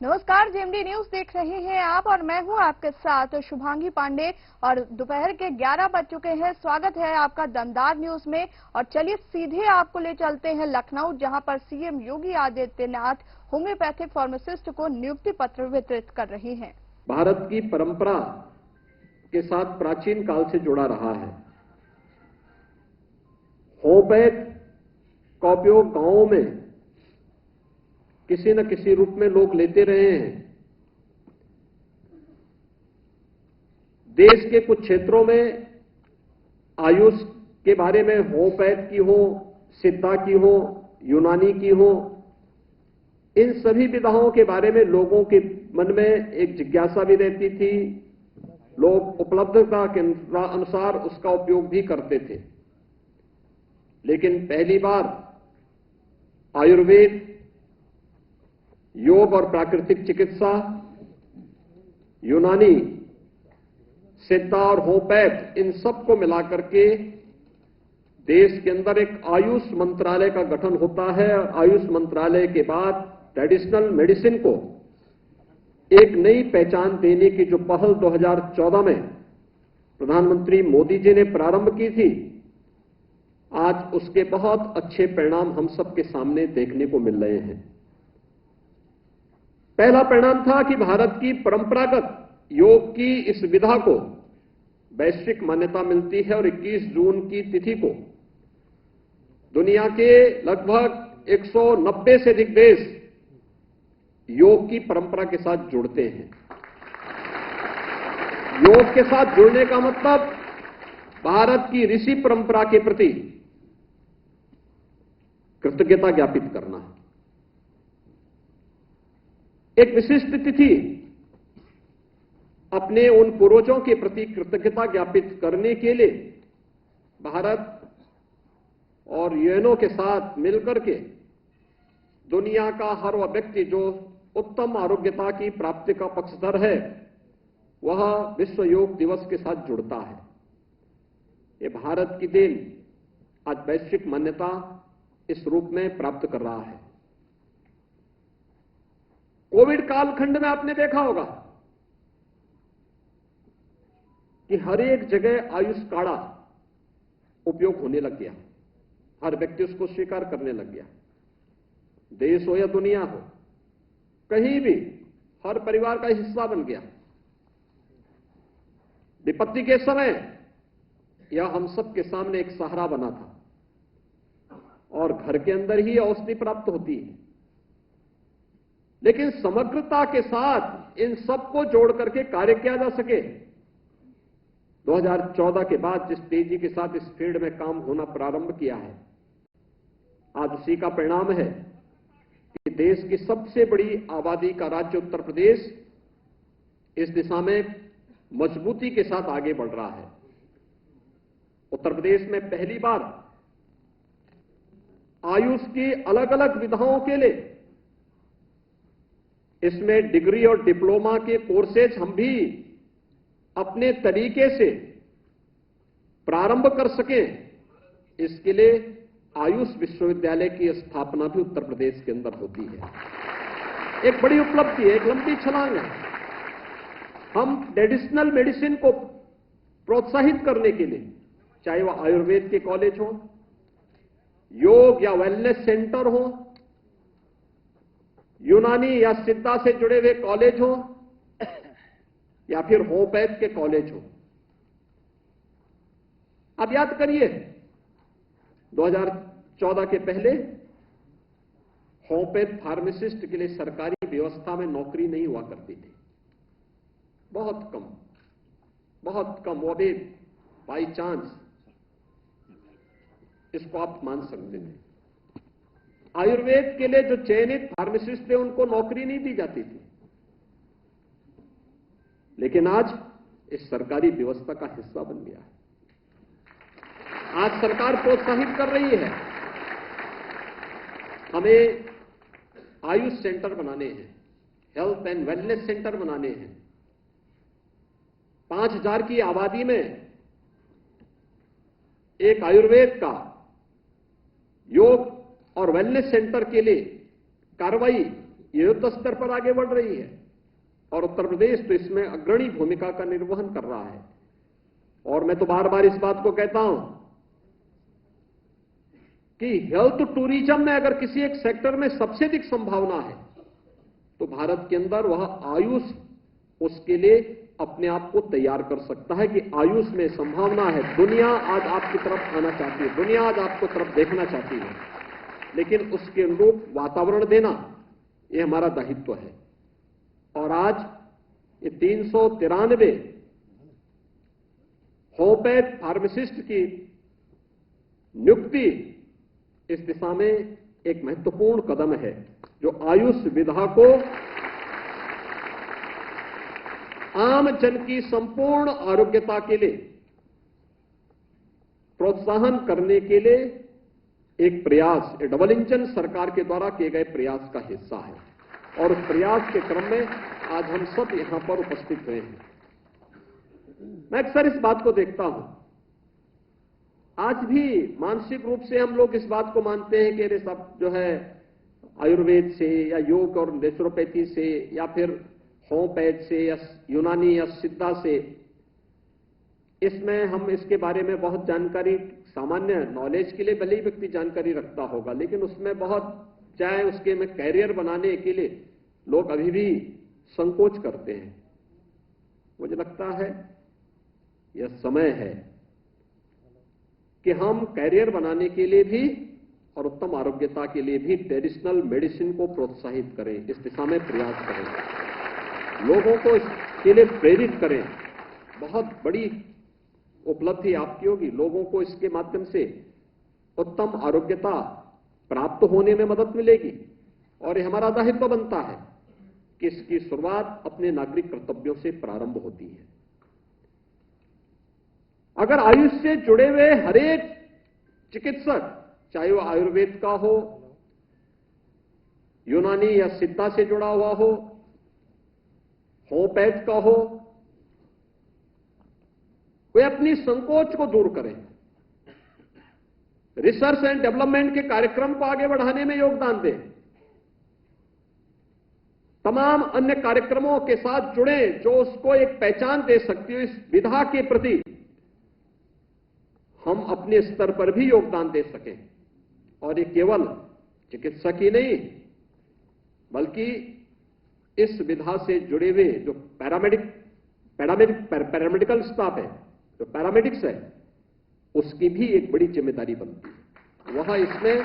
नमस्कार, JMD news देख रहे हैं आप और मैं हूं आपके साथ शुभांगी पांडे और दोपहर के 11 बज चुके हैं। स्वागत है आपका दमदार न्यूज में और चलिए सीधे आपको ले चलते हैं लखनऊ, जहां पर CM Yogi Adityanath homeopathic pharmacist को नियुक्ति पत्र वितरित कर रहे हैं। भारत की परंपरा के साथ प्राचीन काल से जुड़ा रहा है। होम्योपैथ का उपयोग गांवों में किसी न किसी रूप में लोग लेते रहे हैं। देश के कुछ क्षेत्रों में आयुष के बारे में होम्योपैथ की हो, सिद्धा की हो, यूनानी की हो, इन सभी विधाओं के बारे में लोगों के मन में एक जिज्ञासा भी रहती थी। लोग उपलब्धता के अनुसार उसका उपयोग भी करते थे। लेकिन पहली बार आयुर्वेद, योग और प्राकृतिक चिकित्सा, यूनानी, सिद्धा और होम्योपैथ, इन सबको मिलाकर के देश के अंदर एक आयुष मंत्रालय का गठन होता है। आयुष मंत्रालय के बाद ट्रेडिशनल मेडिसिन को एक नई पहचान देने की जो पहल 2014 में प्रधानमंत्री मोदी जी ने प्रारंभ की थी, आज उसके बहुत अच्छे परिणाम हम सबके सामने देखने को मिल रहे हैं। पहला परिणाम था कि भारत की परंपरागत योग की इस विधा को वैश्विक मान्यता मिलती है और 21 जून की तिथि को दुनिया के लगभग 190 से अधिक देश योग की परंपरा के साथ जुड़ते हैं। योग के साथ जुड़ने का मतलब भारत की ऋषि परंपरा के प्रति कृतज्ञता ज्ञापित करना है। एक विशिष्ट तिथि अपने उन पूर्वजों के प्रति कृतज्ञता ज्ञापित करने के लिए भारत और यूएनओ के साथ मिलकर के दुनिया का हर वह व्यक्ति जो उत्तम आरोग्यता की प्राप्ति का पक्षधर है, वह विश्व योग दिवस के साथ जुड़ता है। ये भारत की देन आज वैश्विक मान्यता इस रूप में प्राप्त कर रहा है। कोविड कालखंड में आपने देखा होगा कि हर एक जगह आयुष काढ़ा उपयोग होने लग गया। हर व्यक्ति उसको स्वीकार करने लग गया। देश हो या दुनिया हो, कहीं भी हर परिवार का हिस्सा बन गया। विपत्ति के समय यह हम सब के सामने एक सहारा बना था और घर के अंदर ही औषधि प्राप्त होती है। लेकिन समग्रता के साथ इन सबको जोड़ करके कार्य किया जा सके, 2014 के बाद जिस तेजी के साथ इस फील्ड में काम होना प्रारंभ किया है, आज उसी का परिणाम है कि देश की सबसे बड़ी आबादी का राज्य उत्तर प्रदेश इस दिशा में मजबूती के साथ आगे बढ़ रहा है। उत्तर प्रदेश में पहली बार आयुष की अलग अलग विधाओं के लिए इसमें डिग्री और डिप्लोमा के कोर्सेज हम भी अपने तरीके से प्रारंभ कर सकें, इसके लिए आयुष विश्वविद्यालय की स्थापना भी उत्तर प्रदेश के अंदर होती है। एक बड़ी उपलब्धि है, एक लंबी छलांग है। हम ट्रेडिशनल मेडिसिन को प्रोत्साहित करने के लिए, चाहे वह आयुर्वेद के कॉलेज हो, योग या वेलनेस सेंटर हो, यूनानी या सिद्धा से जुड़े हुए कॉलेज हो या फिर होम्योपैथ के कॉलेज हो। आप याद करिए, 2014 के पहले होम्योपैथ फार्मासिस्ट के लिए सरकारी व्यवस्था में नौकरी नहीं हुआ करती थी। बहुत कम, वो भी बाई चांस इसको आप मान सकते थे। आयुर्वेद के लिए जो चयनित फार्मासिस्ट थे उनको नौकरी नहीं दी जाती थी। लेकिन आज इस सरकारी व्यवस्था का हिस्सा बन गया है। आज सरकार प्रोत्साहित कर रही है। हमें आयुष सेंटर बनाने हैं, हेल्थ एंड वेलनेस सेंटर बनाने हैं। 5000 की आबादी में एक आयुर्वेद का, योग और वेलनेस सेंटर के लिए कार्रवाई ये युद्ध स्तर पर आगे बढ़ रही है और उत्तर प्रदेश तो इसमें अग्रणी भूमिका का निर्वहन कर रहा है। और मैं तो बार बार इस बात को कहता हूं कि हेल्थ टूरिज्म में अगर किसी एक सेक्टर में सबसे अधिक संभावना है तो भारत के अंदर वह आयुष उसके लिए अपने आप को तैयार कर सकता है कि आयुष में संभावना है। दुनिया आज आपकी तरफ आना चाहती है, दुनिया आज आपको तरफ देखना चाहती है, लेकिन उसके अनुरूप वातावरण देना यह हमारा दायित्व है। और आज ये 393 होम्योपैथ फार्मासिस्ट की नियुक्ति इस दिशा में एक महत्वपूर्ण कदम है जो आयुष विधा को आम जन की संपूर्ण आरोग्यता के लिए प्रोत्साहन करने के लिए एक प्रयास, डबल इंजन सरकार के द्वारा किए गए प्रयास का हिस्सा है। और उस प्रयास के क्रम में आज हम सब यहां पर उपस्थित हुए हैं। मैं अक्सर इस बात को देखता हूं, आज भी मानसिक रूप से हम लोग इस बात को मानते हैं कि ये सब जो है आयुर्वेद से या योग और नेचुरोपैथी से या फिर होम्योपैथ से या यूनानी या सिद्धा से, इसमें हम इसके बारे में बहुत जानकारी, सामान्य नॉलेज के लिए भले ही व्यक्ति जानकारी रखता होगा, लेकिन उसमें बहुत चाहे उसके में कैरियर बनाने के लिए लोग अभी भी संकोच करते हैं। मुझे लगता है यह समय है कि हम कैरियर बनाने के लिए भी और उत्तम आरोग्यता के लिए भी ट्रेडिशनल मेडिसिन को प्रोत्साहित करें, इस दिशा में प्रयास करें, लोगों को इसके लिए प्रेरित करें। बहुत बड़ी उपलब्धि आपकी होगी, लोगों को इसके माध्यम से उत्तम आरोग्यता प्राप्त होने में मदद मिलेगी। और यह हमारा दायित्व बनता है कि इसकी शुरुआत अपने नागरिक कर्तव्यों से प्रारंभ होती है। अगर आयुष से जुड़े हुए हरेक चिकित्सक, चाहे वो आयुर्वेद का हो, यूनानी या सिद्धा से जुड़ा हुआ हो, होम्योपैथ का हो, वे अपनी संकोच को दूर करें, रिसर्च एंड डेवलपमेंट के कार्यक्रम को आगे बढ़ाने में योगदान दें, तमाम अन्य कार्यक्रमों के साथ जुड़े जो उसको एक पहचान दे सकती हो। इस विधा के प्रति हम अपने स्तर पर भी योगदान दे सकें। और ये केवल चिकित्सक ही नहीं, बल्कि इस विधा से जुड़े हुए जो पैरामेडिकल स्टाफ है, जो पैरामेडिक्स है, उसकी भी एक बड़ी जिम्मेदारी बनती है। वह इसमें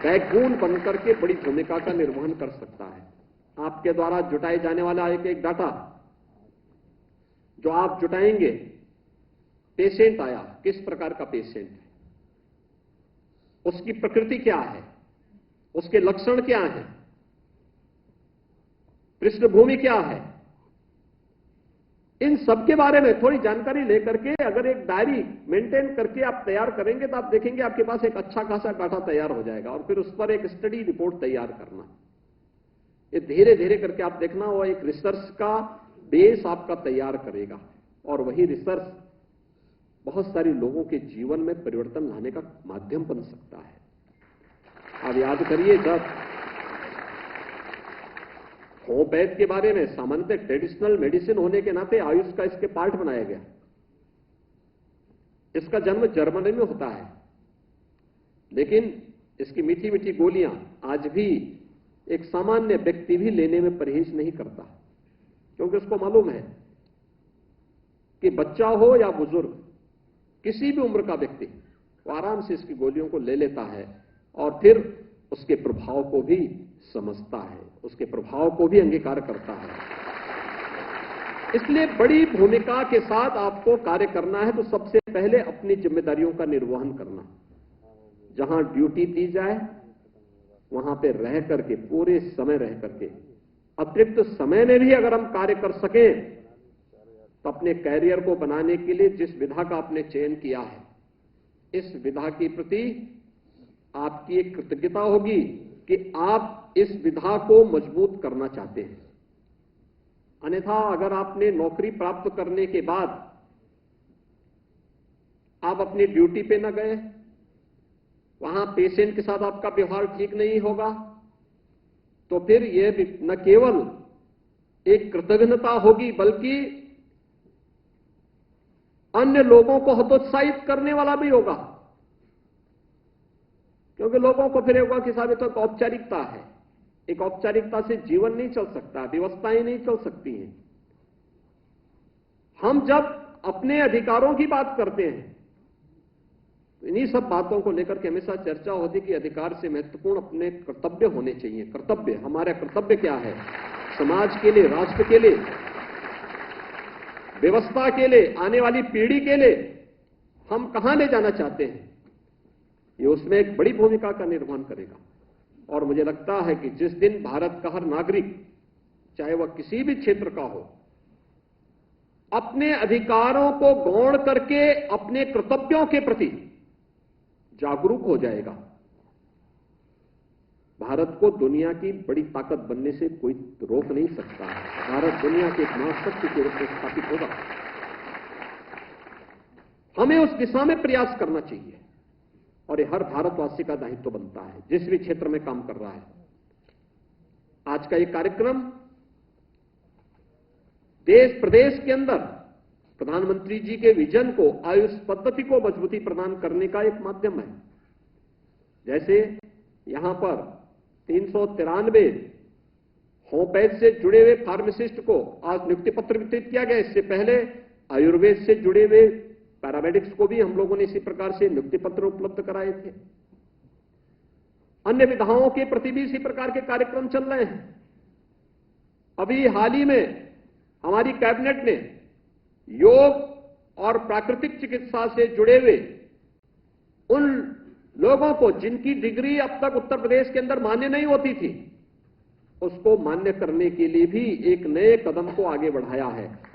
बैकबोन बनकर के बड़ी भूमिका का निर्वहन कर सकता है। आपके द्वारा जुटाए जाने वाला एक डाटा जो आप जुटाएंगे, पेशेंट आया, किस प्रकार का पेशेंट है, उसकी प्रकृति क्या है, उसके लक्षण क्या हैं, पृष्ठभूमि क्या है, इन सब के बारे में थोड़ी जानकारी लेकर के अगर एक डायरी मेंटेन करके आप तैयार करेंगे तो आप देखेंगे आपके पास एक अच्छा खासा डाटा तैयार हो जाएगा। और फिर उस पर एक स्टडी रिपोर्ट तैयार करना, ये धीरे धीरे करके आप देखना वो एक रिसर्च का बेस आपका तैयार करेगा। और वही रिसर्च बहुत सारे लोगों के जीवन में परिवर्तन लाने का माध्यम बन सकता है। आप याद करिए, जब होम्योपैथ के बारे में सामान्यतः ट्रेडिशनल मेडिसिन होने के नाते आयुष का इसके पार्ट बनाया गया। इसका जन्म जर्मनी में होता है, लेकिन इसकी मीठी मीठी गोलियां आज भी एक सामान्य व्यक्ति भी लेने में परहेज नहीं करता, क्योंकि उसको मालूम है कि बच्चा हो या बुजुर्ग, किसी भी उम्र का व्यक्ति वो आराम से इसकी गोलियों को ले लेता है और फिर उसके प्रभाव को भी समझता है, उसके प्रभाव को भी अंगीकार करता है। इसलिए बड़ी भूमिका के साथ आपको कार्य करना है तो सबसे पहले अपनी जिम्मेदारियों का निर्वहन करना। जहां ड्यूटी दी जाए वहां पे रह करके, पूरे समय रह करके, अतिरिक्त समय में भी अगर हम कार्य कर सकें तो अपने कैरियर को बनाने के लिए जिस विधा का आपने चयन किया है, इस विधा के प्रति आपकी एक कृतज्ञता होगी कि आप इस विधा को मजबूत करना चाहते हैं। अन्यथा अगर आपने नौकरी प्राप्त करने के बाद आप अपनी ड्यूटी पे न गए, वहां पेशेंट के साथ आपका व्यवहार ठीक नहीं होगा, तो फिर ये न केवल एक कृतज्ञता होगी बल्कि अन्य लोगों को हतोत्साहित करने वाला भी होगा, क्योंकि लोगों को फिर होगा कि साहब ये तो एक औपचारिकता है, एक औपचारिकता से जीवन नहीं चल सकता, व्यवस्थाएं नहीं चल सकती हैं। हम जब अपने अधिकारों की बात करते हैं तो इन्हीं सब बातों को लेकर के हमेशा चर्चा होती कि अधिकार से महत्वपूर्ण अपने कर्तव्य होने चाहिए। कर्तव्य, हमारा कर्तव्य क्या है समाज के लिए, राष्ट्र के लिए, व्यवस्था के लिए, आने वाली पीढ़ी के लिए हम कहां ले जाना चाहते हैं, ये उसमें एक बड़ी भूमिका का निर्वहन करेगा। और मुझे लगता है कि जिस दिन भारत का हर नागरिक, चाहे वह किसी भी क्षेत्र का हो, अपने अधिकारों को गौण करके अपने कर्तव्यों के प्रति जागरूक हो जाएगा, भारत को दुनिया की बड़ी ताकत बनने से कोई रोक नहीं सकता है। भारत दुनिया के एक महाशक्ति के रूप में स्थापित होगा। हमें उस दिशा में प्रयास करना चाहिए और ये हर भारतवासी का दायित्व बनता है, जिस भी क्षेत्र में काम कर रहा है। आज का ये कार्यक्रम देश प्रदेश के अंदर प्रधानमंत्री जी के विजन को, आयुष पद्धति को मजबूती प्रदान करने का एक माध्यम है। जैसे यहां पर 393 होम्योपैथ से जुड़े हुए फार्मासिस्ट को आज नियुक्ति पत्र वितरित किया गया। इससे पहले आयुर्वेद से जुड़े हुए पैरामेडिक्स को भी हम लोगों ने इसी प्रकार से नियुक्ति पत्र उपलब्ध कराए थे। अन्य विधाओं के प्रति भी इसी प्रकार के कार्यक्रम चल रहे हैं। अभी हाल ही में हमारी कैबिनेट ने योग और प्राकृतिक चिकित्सा से जुड़े हुए उन लोगों को जिनकी डिग्री अब तक उत्तर प्रदेश के अंदर मान्य नहीं होती थी, उसको मान्य करने के लिए भी एक नए कदम को आगे बढ़ाया है।